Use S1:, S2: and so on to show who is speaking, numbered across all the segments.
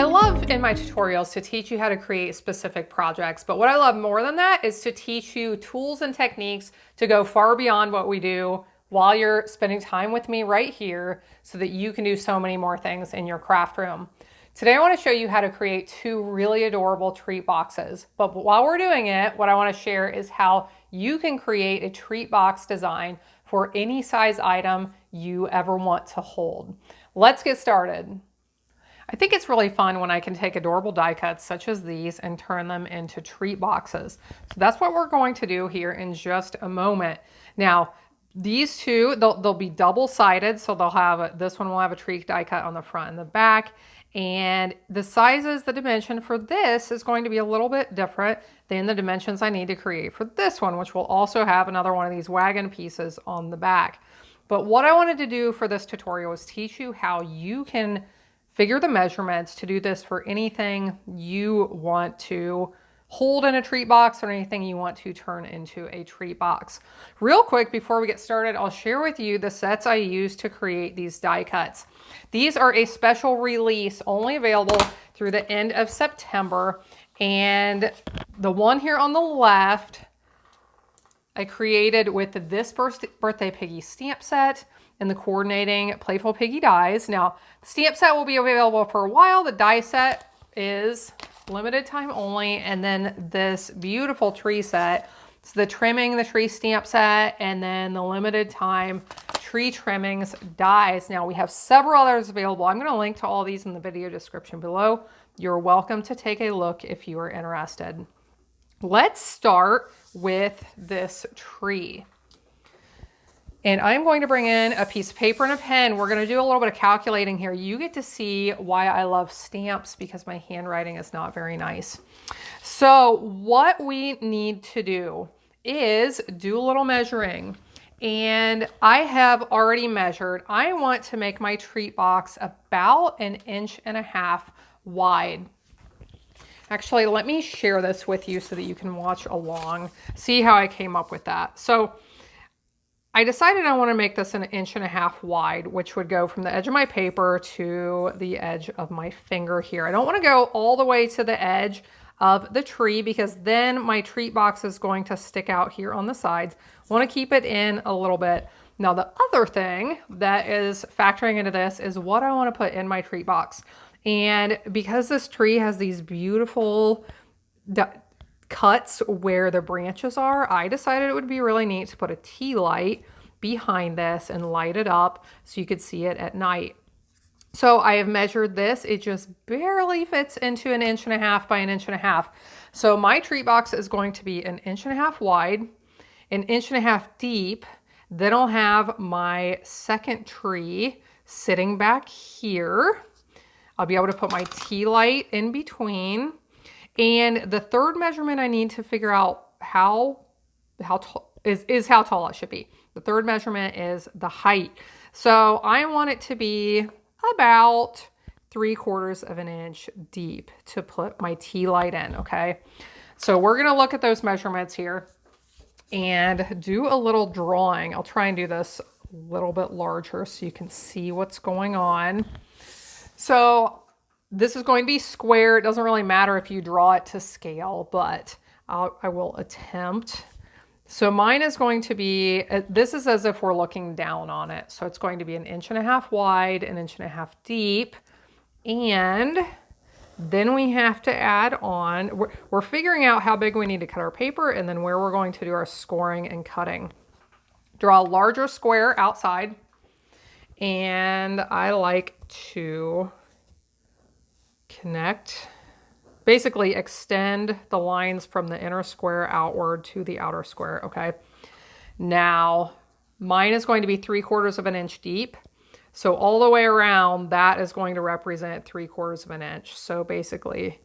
S1: I love in my tutorials to teach you how to create specific projects, but what I love more than that is to teach you tools and techniques to go far beyond what we do while you're spending time with me right here so that you can do so many more things in your craft room. Today I want to show you how to create two really adorable treat boxes, but while we're doing it, what I want to share is how you can create a treat box design for any size item you ever want to hold. Let's get started. I think it's really fun when I can take adorable die cuts such as these and turn them into treat boxes. So that's what we're going to do here in just a moment. Now, these two, they'll be double-sided, so they'll have, this one will have a treat die cut on the front and the back. And the sizes, the dimension for this is going to be a little bit different than the dimensions I need to create for this one, which will also have another one of these wagon pieces on the back. But what I wanted to do for this tutorial is teach you how you can figure the measurements to do this for anything you want to hold in a treat box or anything you want to turn into a treat box. Real quick, before we get started, I'll share with you the sets I use to create these die cuts. These are a special release only available through the end of September. And the one here on the left, I created with this Birthday Piggy stamp set and the coordinating Playful Piggy dies. Now, the stamp set will be available for a while. The die set is limited time only. And then this beautiful tree set. It's the trimming the tree stamp set and then the limited time tree trimmings dies. Now, we have several others available. I'm going to link to all these in the video description below. You're welcome to take a look if you are interested. Let's start with this tree. And I'm going to bring in a piece of paper and a pen. We're going to do a little bit of calculating here. You get to see why I love stamps because my handwriting is not very nice. So what we need to do is do a little measuring. And I have already measured. I want to make my treat box about 1.5 inches wide. Actually, let me share this with you so that you can watch along, see how I came up with that. So I decided I want to make this 1.5 inches wide, which would go from the edge of my paper to the edge of my finger here. I don't want to go all the way to the edge of the tree because then my treat box is going to stick out here on the sides. I want to keep it in a little bit. Now, the other thing that is factoring into this is what I want to put in my treat box. And because this tree has these beautiful cuts where the branches are, I decided it would be really neat to put a tea light behind this and light it up so you could see it at night. So I have measured this. It just barely fits into 1.5 inches by 1.5 inches. So my treat box is going to be 1.5 inches wide, 1.5 inches deep. Then I'll have my second tree sitting back here. I'll be able to put my tea light in between. And the third measurement I need to figure out how tall is how tall it should be. The third measurement is the height. So I want it to be about 3/4 of an inch deep to put my tea light in, okay? So we're gonna look at those measurements here and do a little drawing. I'll try and do this a little bit larger so you can see what's going on. So this is going to be square. It doesn't really matter if you draw it to scale, but I will attempt. So mine is going to be, this is as if we're looking down on it. So it's going to be 1.5 inches wide, 1.5 inches deep. And then we have to add on, we're figuring out how big we need to cut our paper and then where we're going to do our scoring and cutting. Draw a larger square outside. And I like to connect, basically extend the lines from the inner square outward to the outer square, okay? Now, mine is going to be 3/4 of an inch deep. So all the way around, that is going to represent 3/4 of an inch. So basically,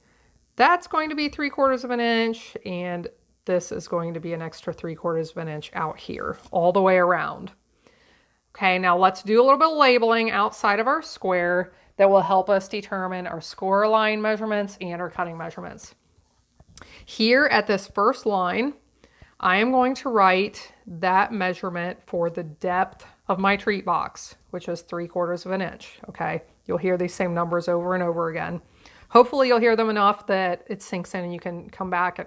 S1: that's going to be 3/4 of an inch, and this is going to be an extra 3/4 of an inch out here, all the way around. Okay, now let's do a little bit of labeling outside of our square that will help us determine our score line measurements and our cutting measurements. Here at this first line, I am going to write that measurement for the depth of my treat box, which is 3/4 of an inch, okay? You'll hear these same numbers over and over again. Hopefully you'll hear them enough that it sinks in and you can come back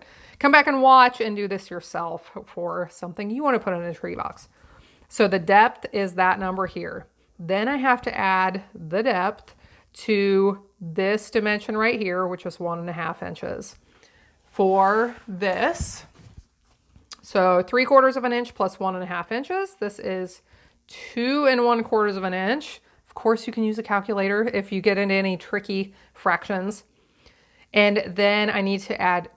S1: and watch and do this yourself for something you want to put in a tree box. So the depth is that number here. Then I have to add the depth to this dimension right here, which is 1.5 inches. For this, so 3/4 of an inch plus 1.5 inches. This is 2 1/4 inch. Of course, you can use a calculator if you get into any tricky fractions. And then I need to add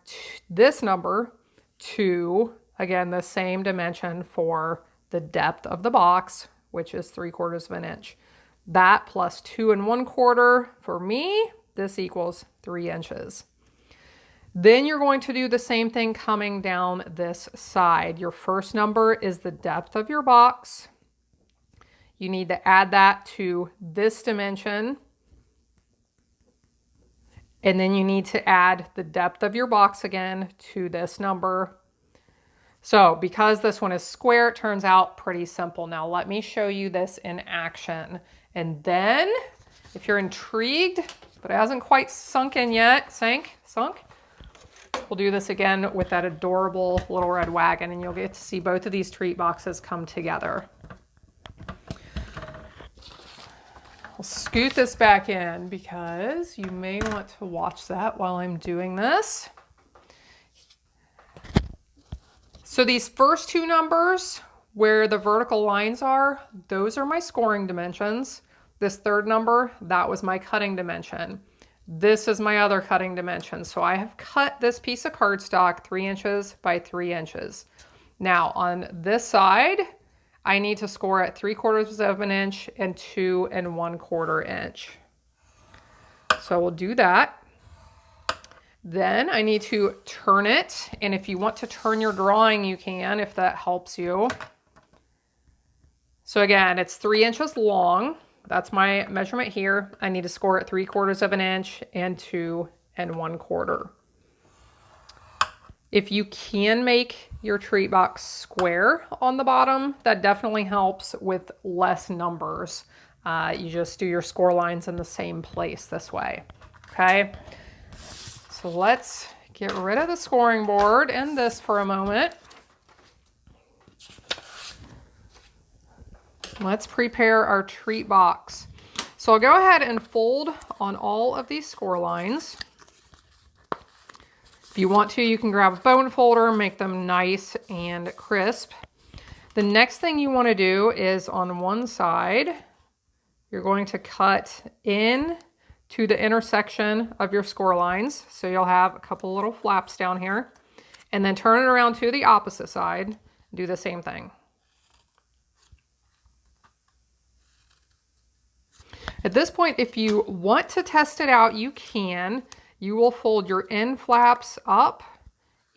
S1: this number to, again, the same dimension for the depth of the box, which is 3/4 inch. That plus 2 1/4 for me, this equals 3 inches. Then you're going to do the same thing coming down this side. Your first number is the depth of your box. You need to add that to this dimension. And then you need to add the depth of your box again to this number. So because this one is square, it turns out pretty simple. Now let me show you this in action. And then if you're intrigued, but it hasn't quite sunk in yet, sunk, we'll do this again with that adorable little red wagon, and you'll get to see both of these treat boxes come together. I'll scoot this back in because you may want to watch that while I'm doing this. So these first two numbers where the vertical lines are, those are my scoring dimensions. This third number, that was my cutting dimension. This is my other cutting dimension. So I have cut this piece of cardstock 3 inches by 3 inches. Now on this side, I need to score at 3/4 inch and 2 1/4 inch. So we'll do that. Then I need to turn it. And if you want to turn your drawing, you can, if that helps you. So again, it's 3 inches long. That's my measurement here. I need to score at 3/4 inch and 2 1/4. If you can make your treat box square on the bottom, that definitely helps with less numbers. You just do your score lines in the same place this way, okay? So let's get rid of the scoring board and this for a moment. Let's prepare our treat box. So I'll go ahead and fold on all of these score lines. If you want to, you can grab a bone folder, make them nice and crisp. The next thing you want to do is on one side, you're going to cut in to the intersection of your score lines. So you'll have a couple little flaps down here, and then turn it around to the opposite side and do the same thing. At this point, if you want to test it out, you can. You will fold your end flaps up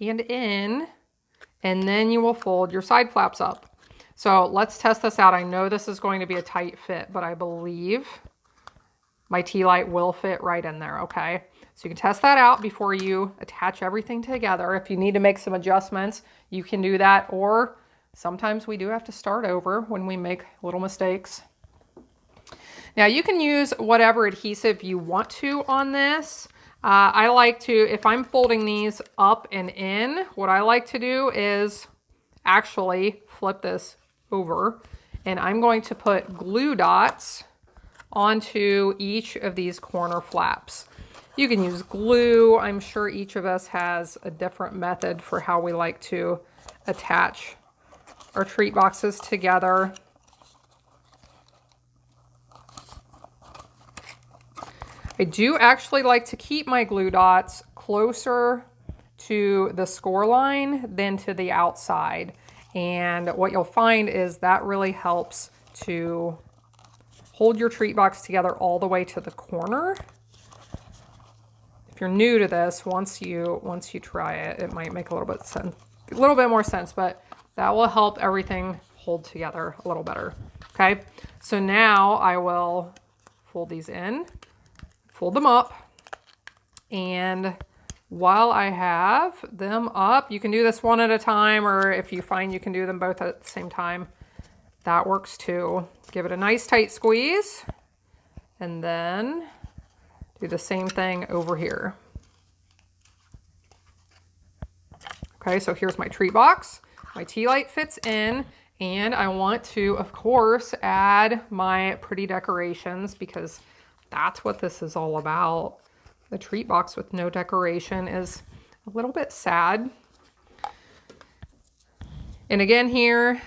S1: and in, and then you will fold your side flaps up. So let's test this out. I know this is going to be a tight fit, but I believe my tea light will fit right in there, okay? So you can test that out before you attach everything together. If you need to make some adjustments, you can do that, or sometimes we do have to start over when we make little mistakes. Now you can use whatever adhesive you want to on this. I like to, if I'm folding these up and in, what I like to do is actually flip this over, and I'm going to put glue dots onto each of these corner flaps. You can use glue. I'm sure each of us has a different method for how we like to attach our treat boxes together. I do actually like to keep my glue dots closer to the score line than to the outside. And what you'll find is that really helps to hold your treat box together all the way to the corner. If you're new to this, once you try it, it might make a little bit more sense, but that will help everything hold together a little better. Okay, so now I will fold these in, fold them up, and while I have them up, you can do this one at a time, or if you find you can do them both at the same time, that works too. Give it a nice tight squeeze, and then Do the same thing over here. Okay, so here's my treat box. My tea light fits in, and I want to, of course, add my pretty decorations because that's what this is all about. The treat box with no decoration is a little bit sad. And again here,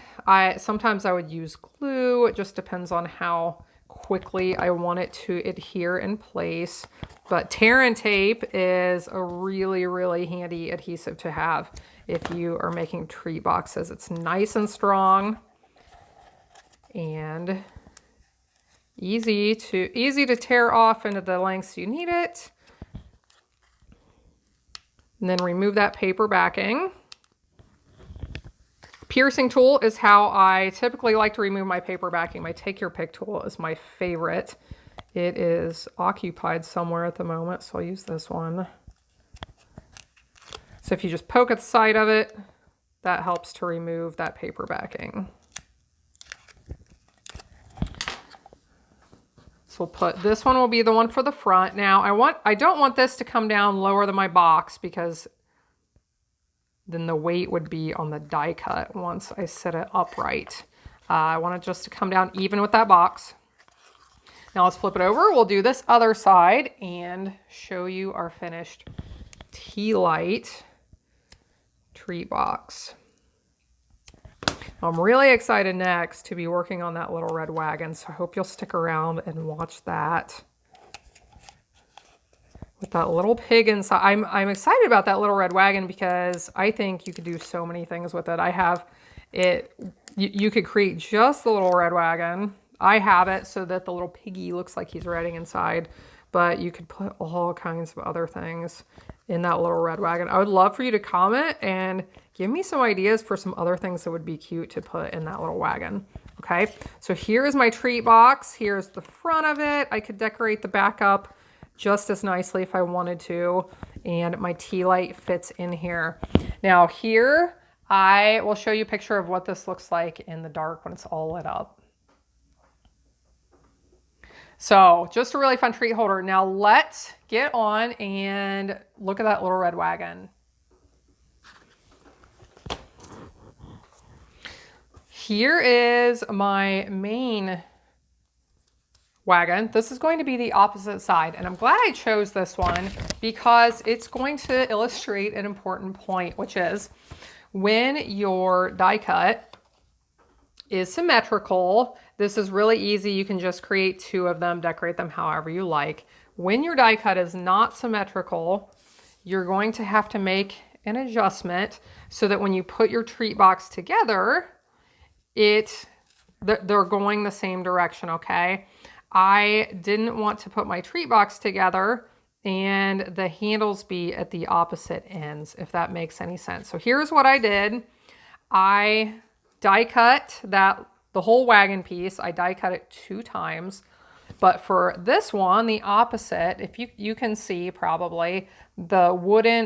S1: sometimes I would use glue. It just depends on how quickly I want it to adhere in place. But tear and tape is a really, really handy adhesive to have if you are making treat boxes. It's nice and strong and easy to tear off into the lengths you need it. And then remove that paper backing. Piercing tool is how I typically like to remove my paper backing. My take your pick tool is my favorite. It is occupied somewhere at the moment, so I'll use this one. So if you just poke at the side of it, that helps to remove that paper backing. So we'll put, this one will be the one for the front. Now I don't want this to come down lower than my box because then the weight would be on the die cut once I set it upright. I want it just to come down even with that box. Now let's flip it over. We'll do this other side and show you our finished tea light treat box. I'm really excited next to be working on that little red wagon, so I hope you'll stick around and watch that. With that little pig inside. I'm excited about that little red wagon because I think you could do so many things with it. I have it, you could create just the little red wagon. I have it so that the little piggy looks like he's riding inside, but you could put all kinds of other things in that little red wagon. I would love for you to comment and give me some ideas for some other things that would be cute to put in that little wagon. Okay, so here's my treat box. Here's the front of it. I could decorate the back up just as nicely if I wanted to, and my tea light fits in here. Now here, I will show you a picture of what this looks like in the dark when it's all lit up. So just a really fun treat holder. Now let's get on and look at that little red wagon. Here is my main wagon. This is going to be the opposite side, and I'm glad I chose this one because it's going to illustrate an important point, which is when your die cut is symmetrical, this is really easy. You can just create two of them, decorate them however you like. When your die cut is not symmetrical, you're going to have to make an adjustment so that when you put your treat box together, they're going the same direction, okay? I didn't want to put my treat box together and the handles be at the opposite ends, if that makes any sense. So here's what I did. I die cut the whole wagon piece. I die cut it 2 times. But for this one, the opposite, if you can see probably, the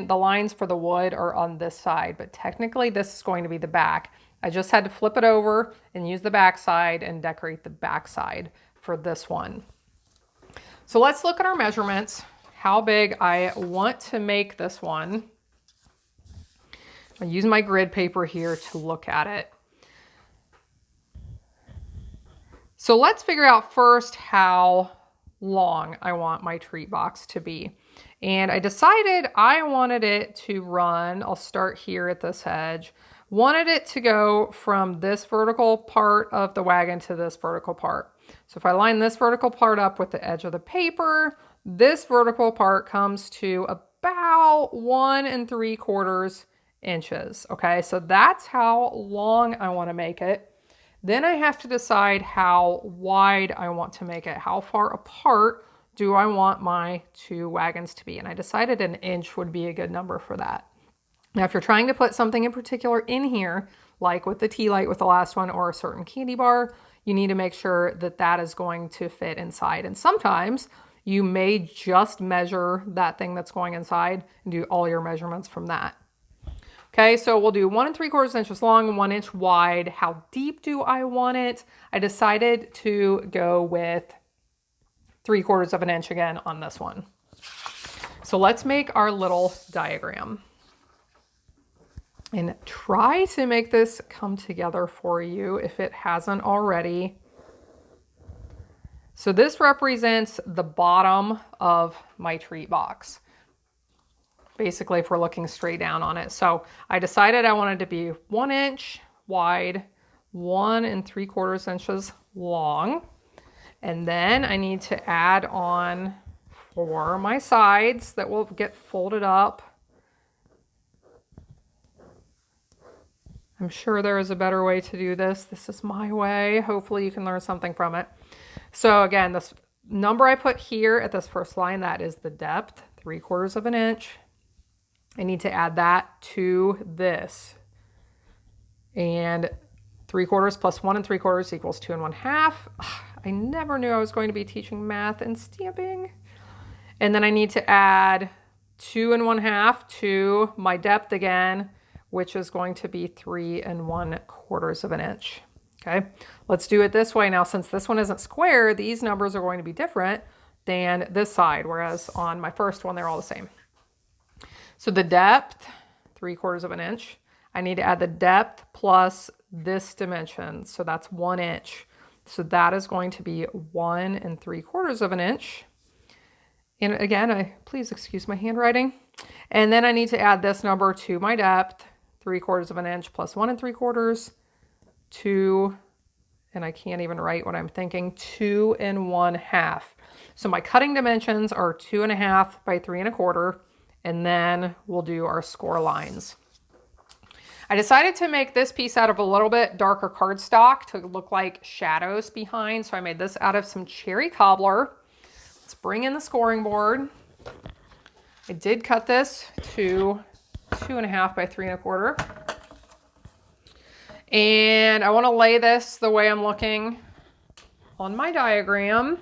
S1: lines for the wood are on this side, but technically this is going to be the back. I just had to flip it over and use the back side and decorate the back side for this one. So let's look at our measurements, how big I want to make this one. I'll use my grid paper here to look at it. So let's figure out first how long I want my treat box to be. And I decided I wanted it to run, I'll start here at this edge, wanted it to go from this vertical part of the wagon to this vertical part. So if I line this vertical part up with the edge of the paper, this vertical part comes to about 1 3/4 inches. Okay, so that's how long I want to make it. Then I have to decide how wide I want to make it. How far apart do I want my 2 wagons to be? And I decided 1 inch would be a good number for that. Now, if you're trying to put something in particular in here, like with the tea light with the last one or a certain candy bar, you need to make sure that that is going to fit inside. And sometimes you may just measure that thing that's going inside and do all your measurements from that. Okay, so we'll do 1 3/4 inches long, 1 inch wide. How deep do I want it? I decided to go with 3/4 of an inch again on this one. So let's make our little diagram and try to make this come together for you if it hasn't already. So this represents the bottom of my treat box. Basically, if we're looking straight down on it. So I decided I wanted to be 1 inch wide, 1 3/4 inches long. And then I need to add on for my sides that will get folded up. I'm sure there is a better way to do this. This is my way. Hopefully you can learn something from it. So again, this number I put here at this first line, that is the depth, 3/4 of an inch. I need to add that to this. And 3/4 plus 1 3/4 equals 2 1/2. I never knew I was going to be teaching math and stamping. And then I need to add 2 1/2 to my depth again, which is going to be 3 1/4 of an inch. Okay, let's do it this way now. Since this one isn't square, these numbers are going to be different than this side, whereas on my first one, they're all the same. So the depth, 3/4 of an inch. I need to add the depth plus this dimension. So that's 1 inch. So that is going to be 1 3/4 of an inch. And again, please excuse my handwriting. And then I need to add this number to my depth, 3/4 of an inch plus 1 3/4, 2, and I can't even write what I'm thinking, 2 1/2. So my cutting dimensions are 2 1/2 by 3 1/4, and then we'll do our score lines. I decided to make this piece out of a little bit darker cardstock to look like shadows behind. So I made this out of some cherry cobbler. Let's bring in the scoring board. I did cut this to 2 1/2 by 3 1/4. And I want to lay this the way I'm looking on my diagram.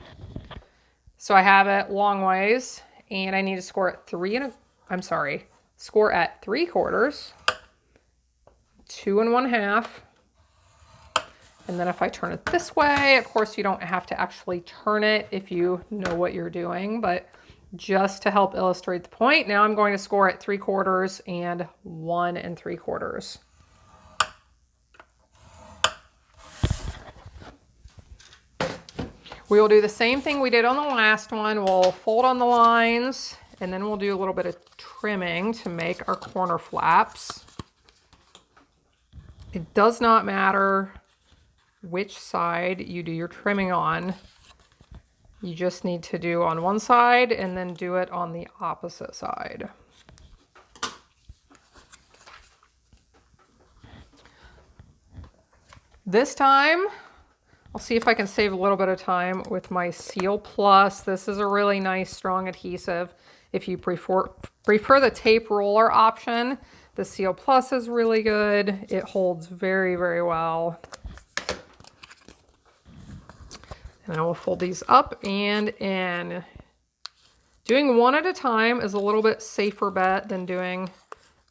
S1: So I have it long ways, and I need to score at score at 3/4, 2 1/2. And then if I turn it this way, of course you don't have to actually turn it if you know what you're doing, but just to help illustrate the point, now I'm going to score at 3/4 and 1 3/4. We will do the same thing we did on the last one. We'll fold on the lines, and then we'll do a little bit of trimming to make our corner flaps. It does not matter which side you do your trimming on. You just need to do on one side and then do it on the opposite side. This time, I'll see if I can save a little bit of time with my Seal Plus. This is a really nice, strong adhesive. If you prefer the tape roller option, the Seal Plus is really good. It holds very, very well. And I will fold these up and in. Doing one at a time is a little bit safer bet than doing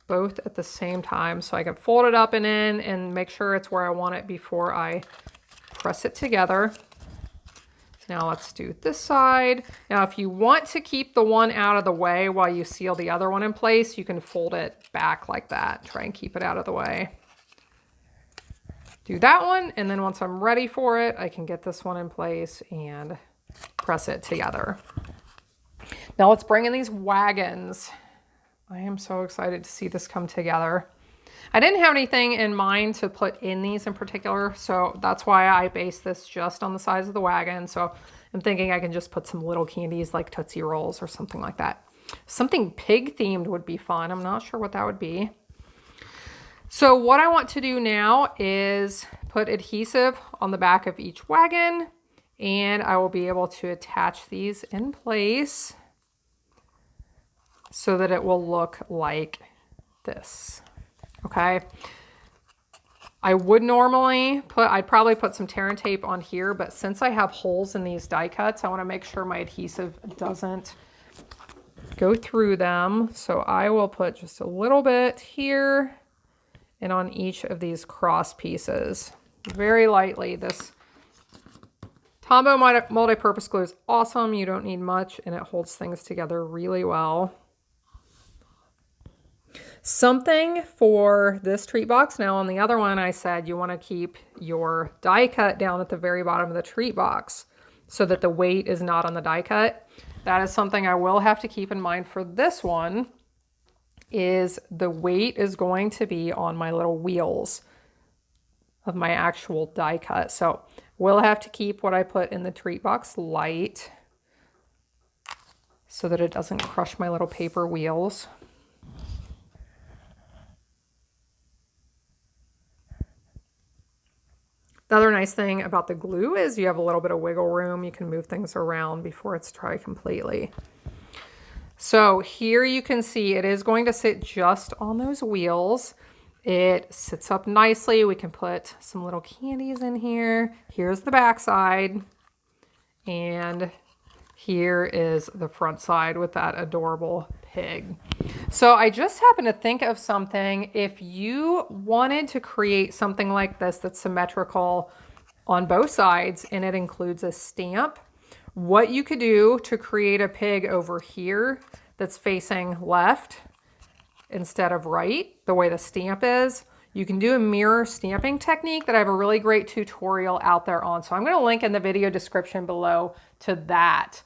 S1: both at the same time. So I can fold it up and in and make sure it's where I want it before I press it together. Now let's do this side. Now if you want to keep the one out of the way while you seal the other one in place, you can fold it back like that. Try and keep it out of the way. Do that one, and then once I'm ready for it, I can get this one in place and press it together. Now let's bring in these wagons. I am so excited to see this come together. I didn't have anything in mind to put in these in particular, so that's why I based this just on the size of the wagon. So I'm thinking I can just put some little candies like Tootsie Rolls or something like that. Something pig themed would be fun. I'm not sure what that would be. So what I want to do now is put adhesive on the back of each wagon, and I will be able to attach these in place so that it will look like this. Okay. I would normally I'd probably put some tear and tape on here, but since I have holes in these die cuts, I want to make sure my adhesive doesn't go through them. So I will put just a little bit here and on each of these cross pieces. Very lightly. This Tombow multi-purpose glue is awesome. You don't need much and it holds things together really well. Something for this treat box. Now on the other one, I said you want to keep your die cut down at the very bottom of the treat box so that the weight is not on the die cut. That is something I will have to keep in mind for this one, is the weight is going to be on my little wheels of my actual die cut. So we'll have to keep what I put in the treat box light so that it doesn't crush my little paper wheels. The other nice thing about the glue is you have a little bit of wiggle room. You can move things around before it's dry completely. So here you can see it is going to sit just on those wheels. It sits up nicely. We can put some little candies in here. Here's the back side. And here is the front side with that adorable pig. So I just happened to think of something. If you wanted to create something like this that's symmetrical on both sides and it includes a stamp, what you could do to create a pig over here that's facing left instead of right, the way the stamp is, you can do a mirror stamping technique that I have a really great tutorial out there on. So I'm going to link in the video description below to that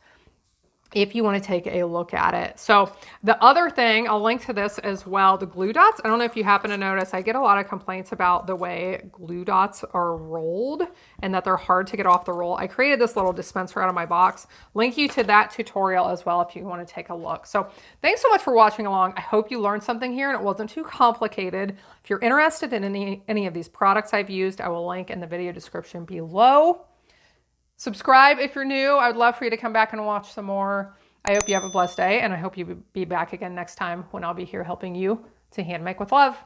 S1: if you want to take a look at it. So the other thing, I'll link to this as well, the glue dots. I don't know if you happen to notice, I get a lot of complaints about the way glue dots are rolled and that they're hard to get off the roll. I created this little dispenser out of my box. Link you to that tutorial as well if you want to take a look. So thanks so much for watching along. I hope you learned something here and it wasn't too complicated. If you're interested in any of these products I've used, I will link in the video description below. Subscribe if you're new. I would love for you to come back and watch some more. I hope you have a blessed day, and I hope you be back again next time when I'll be here helping you to hand make with love.